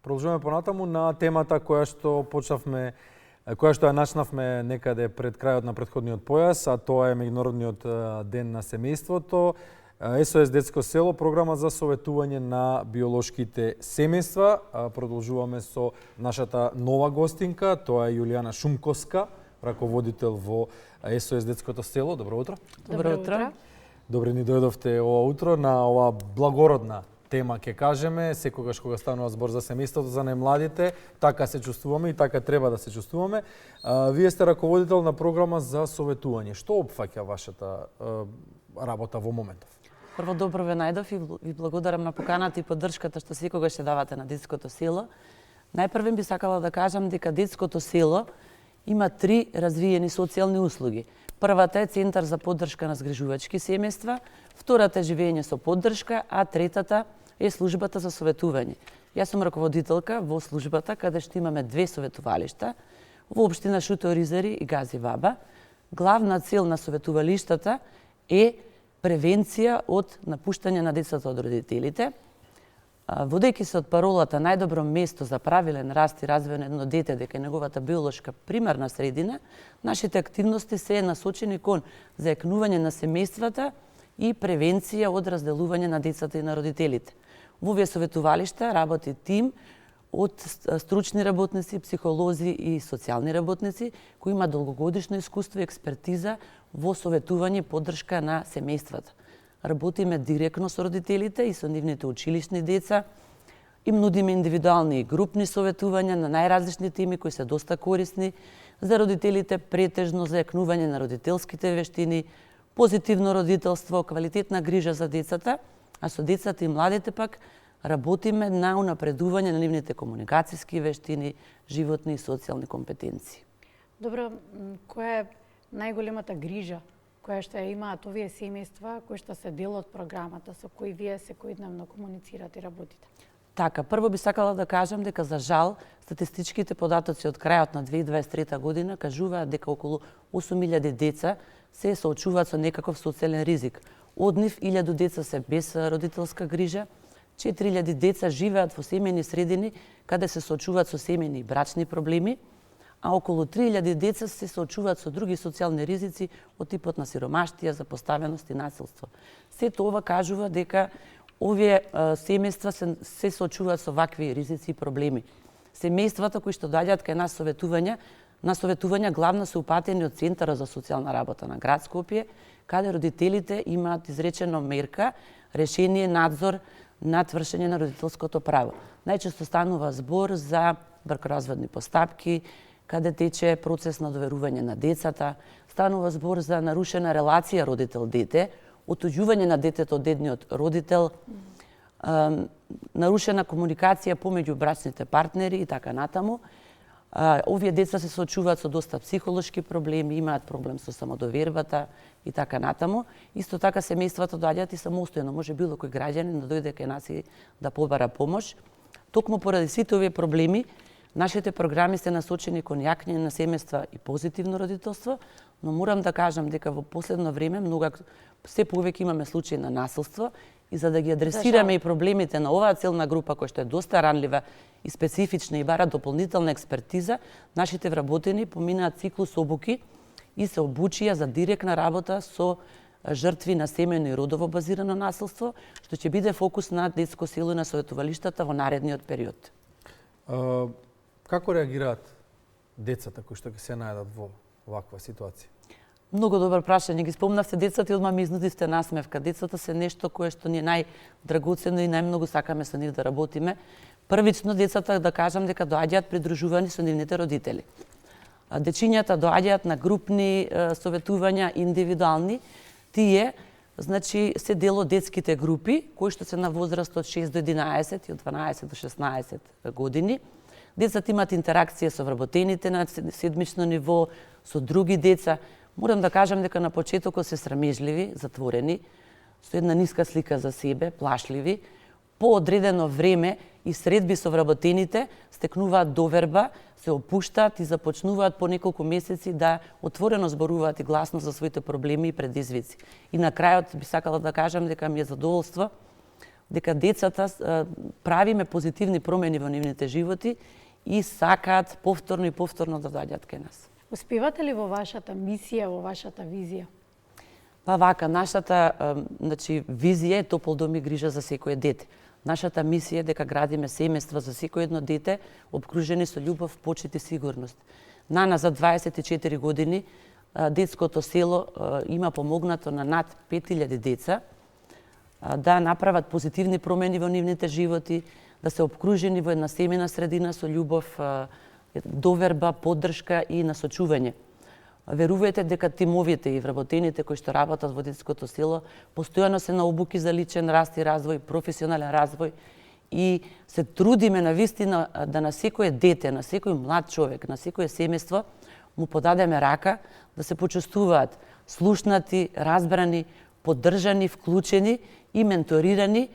Продолжуваме понатаму на темата која што ја начнавме некаде пред крајот на претходниот појас, а тоа е Меѓународниот ден на семејството. СОС Детско село, програма за советување на биолошките семејства. Продолжуваме со нашата нова гостинка, тоа е Јулијана Шумковска, раководител во СОС Детското село. Добро утро. Добро утро. Добре ни дојдовте ова утро на ова благородна тема, ќе кажеме, секогаш кога станува збор за семејството, за најмладите, така се чувствуваме и така треба да се чувствуваме. Вие сте раководител на програма за советување. Што опфаќа вашата работа во моментов? Прво, добро ве најдов и ви благодарам на поканата и поддршката што секогаш ќе давате на Детското село. Најпрвен би сакала да кажам дека Детското село има 3 развиени социјални услуги. Првата е Центар за поддршка на згрижувачки семејства, втората е живење со поддршка, а третата е службата за советување. Јас сум раководителка во службата каде што имаме 2 советувалишта во општина Шуто Оризари и Гази Ваба. Главна цел на советувалиштата е превенција од напуштање на децата од родителите. Водејќи се од паролата најдобро место за правилен раст и развој на едно дете дека е неговата биолошка примарна средина, нашите активности се насочени кон зајакнување на семејствата и превенција од разделување на децата и на родителите. Во овие советувалишта работи тим од стручни работници, психолози и социјални работници кои имаат долгогодишно искуство и експертиза во советување и поддршка на семејствата. Работиме директно со родителите и со нивните училишни деца и нудиме индивидуални и групни советувања на најразлични теми кои се доста корисни за родителите, претежно зајакнување на родителските вештини, позитивно родителство, квалитетна грижа за децата, а со децата и младите пак работиме на унапредување на нивните комуникацијски вештини, животни и социјални компетенции. Добро, која е најголемата грижа која што ја имаат овие семејства, кои што се дел од програмата, со кои вие секојдневно комуницирате и работите? Така, прво би сакала да кажам дека за жал статистичките податоци од крајот на 2023 година кажуваат дека околу 8000 деца се соочуваат со некаков социјален ризик. Од нив 1000 деца се без родителска грижа, 4000 деца живеат во семејни средини каде се соочуваат со семејни и брачни проблеми, а околу 3000 деца се соочуваат со други социјални ризици од типот на сиромаштија, запоставеност и насилство. Сето ова кажува дека овие семејства се соочуваат со вакви ризици и проблеми. Семејствата кои што доаѓаат кај нас на советувања главно се упатени од Центарот за социјална работа на град Скопје, каде родителите имаат изречено мерка, решение, надзор над вршење на родителското право. Најчесто станува збор за бракоразводни постапки, каде тече процес на доверување на децата, станува збор за нарушена релација родител-дете, отуѓување на детето од едниот родител, нарушена комуникација помеѓу брачните партнери и така натаму. Овие деца се соочуваат со доста психолошки проблеми, имаат проблем со самодовербата и така натаму. Исто така семејствата доаѓаат и самостојно, може било кој граѓанин да дојде кај нас и да побара помош. Токму поради сите овие проблеми, нашите програми се насочени кон јакнење на семејства и позитивно родителство, но морам да кажам дека во последно време се повеќе имаме случаи на насилство и за да ги адресираме и проблемите на оваа целна група која што е доста ранлива и специфична и бара дополнителна експертиза, нашите вработени поминаат циклус обуки и се обучија за директна работа со жртви на семејно и родово базирано насилство, што ќе биде фокус на Детско село и на советувалиштата во наредниот период. Како реагираат децата кои што ќе се најдат во ваква ситуација? Многу добро прашање. Ги спомнавте децата и одма ми изнудивте насмевка. Децата се нешто кое што ни е најдрагоцено и најмногу сакаме со нив да работиме. Првично децата да кажам дека доаѓаат придружувани со нивните родители. Дечињата доаѓаат на групни советувања, индивидуални. Тие се дел од детските групи кои што се на возраст од 6 до 11 и од 12 до 16 години. Децата имаат интеракција со вработените на седмично ниво, со други деца. Морам да кажам дека на почетокот се срамежливи, затворени, со една ниска слика за себе, плашливи. По одредено време и средби со вработените стекнуваат доверба, се опуштаат и започнуваат по неколку месеци да отворено зборуваат и гласно за своите проблеми и предизвици. И на крајот би сакала да кажам дека ми е задоволство дека децата правиме позитивни промени во нивните животи и сакаат повторно и повторно да доаѓаат кај нас. Успевате ли во вашата мисија, во вашата визија? Па вака, нашата визија е топол дом и грижа за секое дете. Нашата мисија е дека градиме семејства за секој едно дете, обкружени со љубов, почит и сигурност. Нана за 24 години детското село има помогнато на над 5000 деца да направат позитивни промени во нивните животи, да се обкружени во една семејна средина со љубов, доверба, поддршка и насочување. Верувајте дека тимовите и вработените кои што работат во детското село постојано се на обуки за личен раст и развој, професионален развој и се трудиме навистина да на секое дете, на секој млад човек, на секое семејство му подадеме рака да се почувствуваат слушнати, разбрани, поддржани, вклучени и менторирани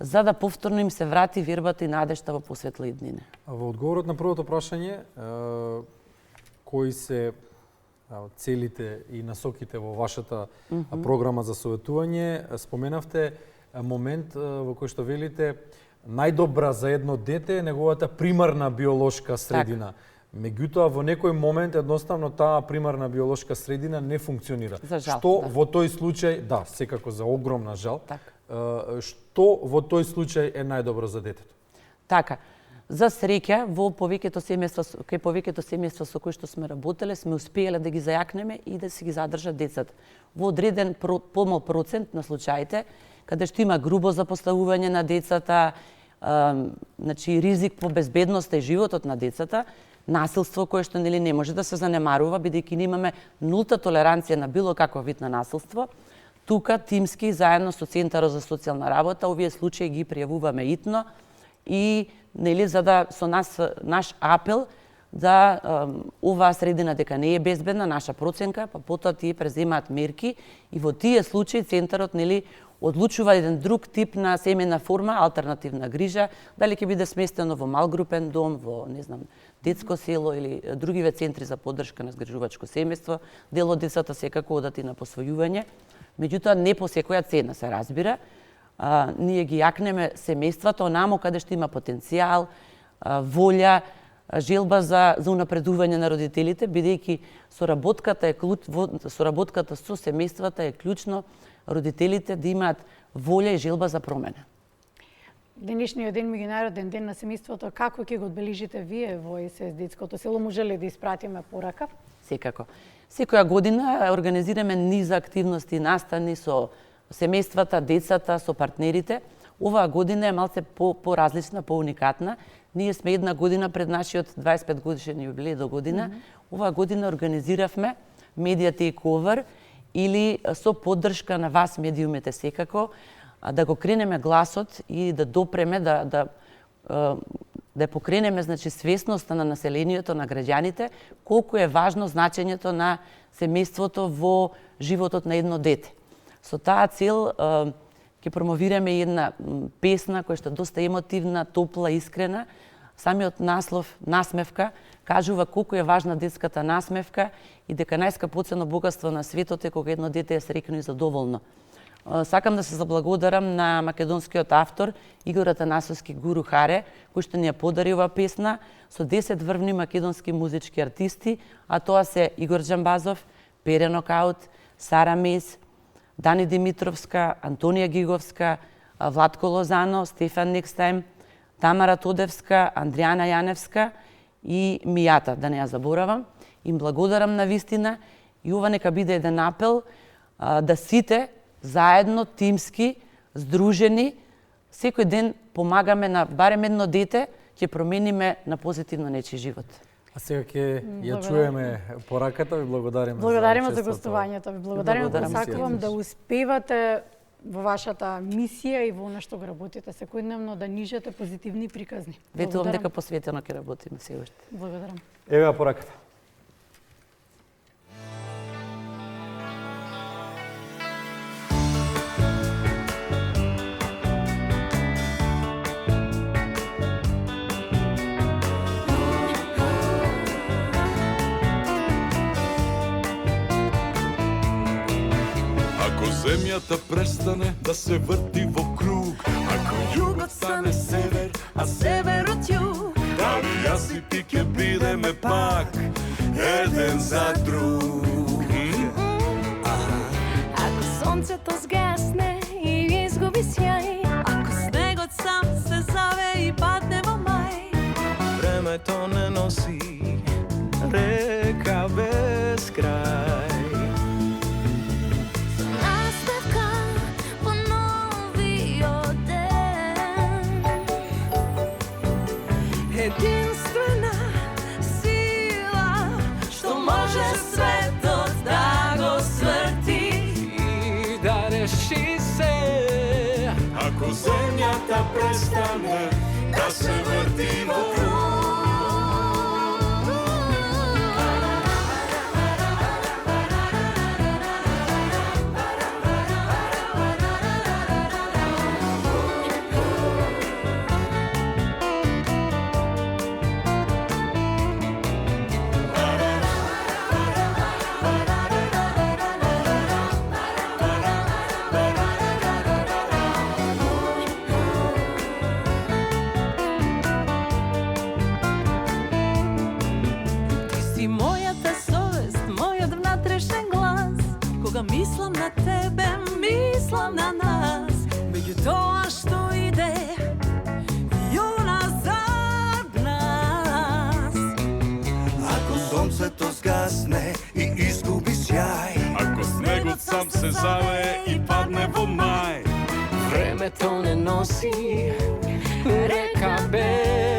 за да повторно им се врати вербата и надежта во посветла иднина. Во одговорот на првото прашање, кои се целите и насоките во вашата програма за советување, споменавте момент во кој што велите најдобра за едно дете е неговата примарна биолошка средина. Меѓутоа, во некој момент, едноставно, таа примарна биолошка средина не функционира. За жал, што во тој случај, секако за огромна жал, што во тој случај е најдобро за детето? Така, за среќа, кај повеќето семејства со кои што сме работеле, сме успееле да ги зајакнеме и да си ги задржат децата. Во одреден помал процент на случаите, каде што има грубо запоставување на децата, ризик по безбедноста и животот на децата, насилство кое што не може да се занемарува, бидејќи имаме нулта толеранција на било каков вид на насилство, тука тимски заедно со Центарот за социјална работа овие случаи ги пријавуваме итно и за да со наш апел да оваа средина дека не е безбедна, наша проценка, па потоа тие преземаат мерки и во тие случаи Центарот одлучува еден друг тип на семејна форма, алтернативна грижа, дали ќе биде сместено во малгрупен дом, во детско село или другиве центри за поддршка на згрижувачко семејство. Дел од децата секако одат и на посвојување, меѓутоа не по секоја цена се разбира. Ние ги јакнеме семејствата онамо каде што има потенцијал, волја, желба за унапредување на родителите, бидејќи соработката со семејствата е клучно родителите да имаат волја и желба за промена. Денешниот ден, меѓународен ден на семејството, како ќе го одбележите вие во СС детското село? Може ли да испратиме порака? Секако. Секоја година организираме низ активности, настани со семејствата, децата, со партнерите. Оваа година е малце поразлична, поуникатна. Ние сме една година пред нашиот 25 годишен јубилеј до година. Оваа година организиравме Media Takeover или со поддршка на вас, медиумите секако, да го кренеме гласот и да допреме, да покренеме свесноста на населението, на граѓаните, колку е важно значењето на семејството во животот на едно дете. Со таа цел ќе промовираме една песна која што е доста емотивна, топла, искрена. Самиот наслов «Насмевка» кажува колку е важна детската насмевка и дека најскапоцено богатство на светот е кога едно дете е среќно и задоволно. Сакам да се заблагодарам на македонскиот автор Игор Атанасовски Гуру Харе, кој што ни ја подари оваа песна со 10 врвни македонски музички артисти, а тоа се Игор Џамбазов, Пере Нокаут, Сара Мес, Дани Димитровска, Антонија Гиговска, Владко Лозано, Стефан Некстајм, Тамара Тодевска, Андријана Јаневска и Мијата, да не ја заборавам. Им благодарам на вистина и ова нека биде еден апел да сите заедно, тимски, здружени, секој ден помагаме на барем едно дете, ќе промениме на позитивно нечи живот. А сега ќе ја чуеме пораката, ви благодариме за гостувањето. Ви благодариме, посакувам да успевате во вашата мисија и во она што го работите секојдневно, да нижете позитивни приказни. Ветувам дека посветено ќе работиме се уште. Благодарам. Ева пораката. Земјата престане да се врти во круг, ако Југот стане север, а северот југ. Дали јас и ти ќе бидеме пак еден за друг. Ако сонцето згасне и изгуби сјај, ако снегот сам се заве и падне во мај, Времето не носи река без крај. наставка по новиот ден. Единствена сила што може светот да го сврти И да реши се, ако земјата престане да се врти во круг. Си мојата совест, мојот внатрешен глас. Кога мислам на тебе, мислам на нас. Меѓу тоа што иде и уназад нас. Ако сонцето згасне и изгуби сјај, ако снегот сам се заве и падне во мај, времето не носи река без